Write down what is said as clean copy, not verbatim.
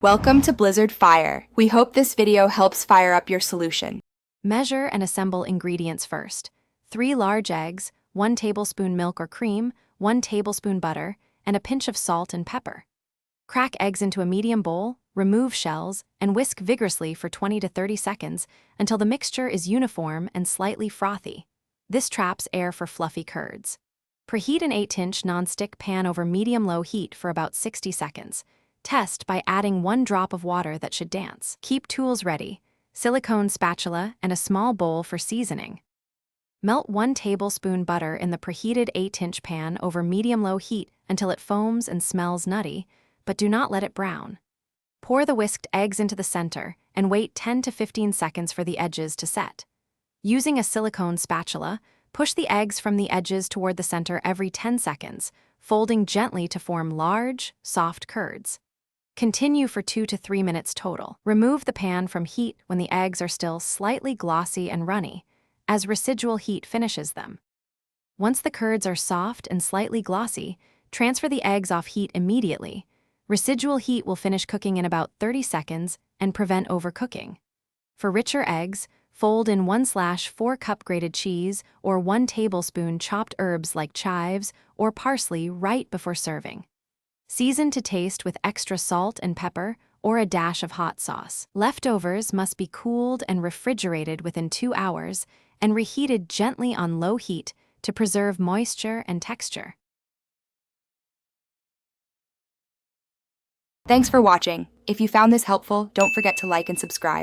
Welcome to Blizzard Fire. We hope this video helps fire up your solution. Measure and assemble ingredients first. 3 large eggs, 1 tablespoon milk or cream, 1 tablespoon butter, and a pinch of salt and pepper. Crack eggs into a medium bowl, remove shells, and whisk vigorously for 20 to 30 seconds until the mixture is uniform and slightly frothy. This traps air for fluffy curds. Preheat an 8-inch nonstick pan over medium-low heat for about 60 seconds. Test by adding 1 drop of water that should dance. Keep tools ready, silicone spatula, and a small bowl for seasoning. Melt 1 tablespoon butter in the preheated 8-inch pan over medium-low heat until it foams and smells nutty, but do not let it brown. Pour the whisked eggs into the center and wait 10 to 15 seconds for the edges to set. Using a silicone spatula, push the eggs from the edges toward the center every 10 seconds, folding gently to form large, soft curds. Continue for 2 to 3 minutes total. Remove the pan from heat when the eggs are still slightly glossy and runny, as residual heat finishes them. Once the curds are soft and slightly glossy, transfer the eggs off heat immediately. Residual heat will finish cooking in about 30 seconds and prevent overcooking. For richer eggs, fold in 1/4 cup grated cheese or 1 tablespoon chopped herbs like chives or parsley right before serving. Season to taste with extra salt and pepper or a dash of hot sauce. Leftovers must be cooled and refrigerated within 2 hours and reheated gently on low heat to preserve moisture and texture. Thanks for watching. If you found this helpful, don't forget to like and subscribe.